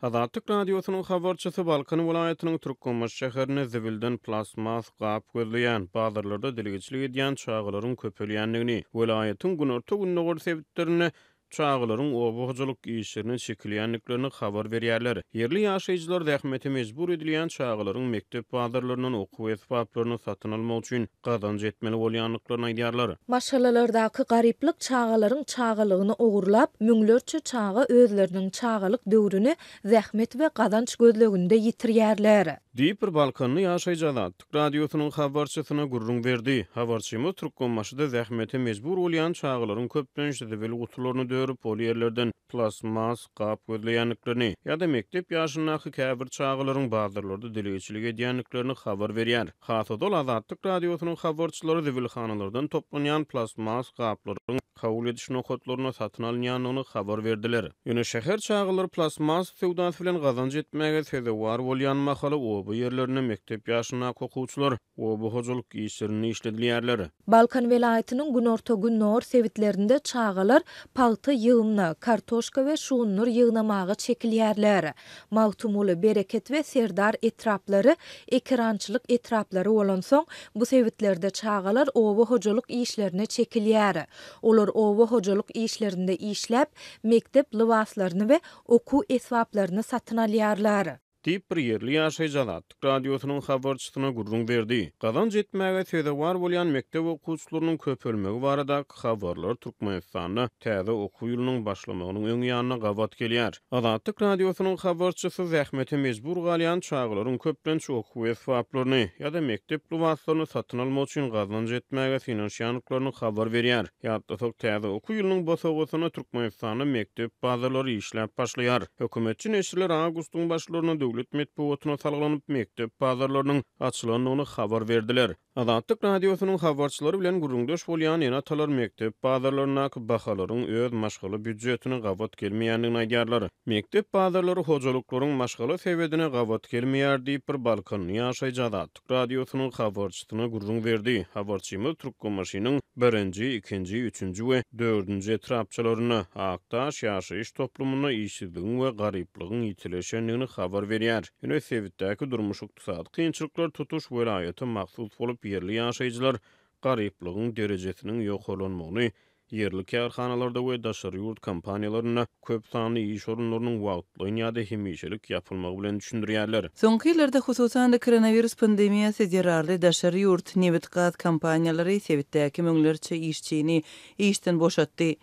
Azatlyk radiosynyň habarçysy Balkan welaýatynyň Türkmenbaş şäherine zibilden plasmas gap gözleýän, bazarlarda dilegiçilik edýän çağılaryň köpelýändigini, welaýatyň günorta günnägör sebitlerini çağılaryň obuhjuluk işlerini çekilýänliklerini habar berýärler. Yerli ýaşaýjylar zähmete mejbur edilýän çağılaryň mektep bazarlarynyň okuw esbaplaryny satyn almak üçin gazanç etmeli bolýanlyklaryny aýdýarlar. Maşalalardaky garyplyk çağalaryň çağalygyny ogurlap, müňlerçe çağa özleriniň çağalyk döwrüni zähmet we gazanç gözleginde ýitirýärler. Diýip bir Balkanly ýaşaýjylar radiosynyň habarçysyna gurrun berdi. Habarçymyz Türkmenbaşyda zähmete mejbur bolýan çağılaryň köplenşi debeli gutularyny dörüp ol ýerlerden plasmas gap gözleýänliklerini ýa-da mektep ýaşyndaky käbir çağılaryň bazarlarda dilegiçilik edýänliklerini habar berýär. Hasada Azatlyk radiosynyň habarçylary zibilhanalardan toplanýan plasmas gaplaryň kabul ediş nokatlaryna satyn alınýanlygyny habar berdiler. Ýöne şäher çağılary plasmas sewdasy bilen gazanç etmäge sebäpkär bolýan mahala bu yerlerine mektep ýaşyndaky okuwçylar bu hojuluk işlerini işledilýärler. Balkan welaýatynyň günorta günnor sebitlerinde çağalar palty ýygymna, kartoşka we şuunlar ýygnamagy çekilýärler. Mawtumuly bereket we serdar etraplary, ekrançylyk etraplary bolan soň bu sebitlerde çağalar owa hojuluk işlerini çekilýär. Olar owa hojuluk işlerinde işläp mektep libaslaryny we okuw esbaplaryny satyn alýarlar. Diýip bir yerli ýaşaýjylar radiosynyň habarçysyna gurrun berdi. Gazanç etmäge sebäpkär bolýan mektep okuwçylarynyň köpelmegi barada habarlar Türkmenistanda täze okuw ýylynyň başlamagynyň öňe ýanyna gawat gelýär. Azatlyk radiosynyň habarçysy zähmete mejbur galýan çağılaryň köplençi okuw esbaplaryny ýa-da mektep libaslaryny satyn almak üçin gazanç etmäge finansiýanlyklaryny habar berýär. Ýa-da täze okuw ýylynyň bosagysyna Türkmenistanda mektep bazarlary işläp başlaýar. Hökümetçi neşirler awgustyň başlaryna döwlet medeniýetine salgylanyp mektep bazarlarynyň açylandygyny habar berdiler. Azatlyk radiosynyň habarçylary bilen gurrundaş bolýan ýene talar mektep bazarlaryna bahalaryň öz maşgaly büdjetine gawat gelmeýändigini aýdýarlar. Mektep bazarlary hojuluklaryň maşgaly sebäbine gawat gelmeýär diýip bir Balkanly ýaşaýjy Azatlyk radiosynyň habarçysyna gurrun berdi. Habarçymyz Türkmenbaşynyň 1-nji, 2-nji, 3-nji we 4-nji etrapçylaryna aktaş ýaşaýyş toplumuna işsizligiň we garyplygyň ýitileşendigini habar berýär. Ýöne sebitdäki durmuş ykdysady kynçylyklar tutuş welaýaty maksus bolup yerli ýaşaýjylar garyplygyň derejesiniň ýokalanmagyny, yerli kärhanalarda we daşary ýurt kompaniýalaryna köp sanly iş orunlarynyň wagtly ýa-da hemişelik ýapylmagy bilen düşündirýärler. Soňky ýyllarda hususan da koronavirus pandemiýasy zerarly daşary ýurt nebit gaz kompaniýalary sebitdäki müňlerçe işçini işden boşatdy.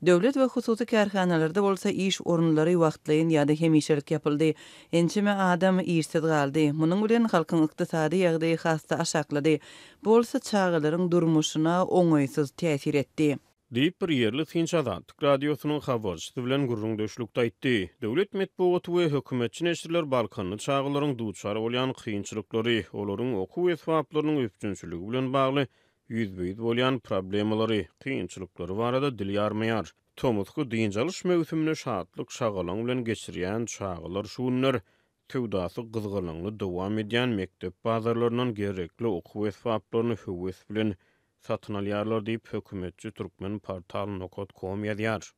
Döwlet we hususy kärhanalarda bolsa iş orunlary wagtlaýyn ýa-da hemişelik ýapyldy. Ençime adam işsiz galdy. Munyň bilen halkyň ykdysady ýagdaýy hasta aşaklady. Bolsa çağılaryň durmuşyna oňaýsyz täsir etdi. Diýip bir yerli Azatlyk radiosynyň habarçysy bilen gurrundaşlykda aýtdy. Döwlet medeniýeti we hökümetçi neşirler Balkanly çağılaryň duçar bolýan kynçylyklary, olaryň okuw esbaplarynyň üpçünçiligi bilen bagly ýüzbeýiz bolýan problemalary, kynçylyklary barada dil ýarmaýar. Tomutky diňjalyş mewsümine şatlyk şagalan bilen geçirýän çağılar şuunlar tewdasy gyzgalaňly dowam edýän mektep bazarlarynyň gerekli okuw esbaplaryny höwes bilen satyn alýarlar diýip hökümetçi Türkmen portaly Nokot.com ýazýar.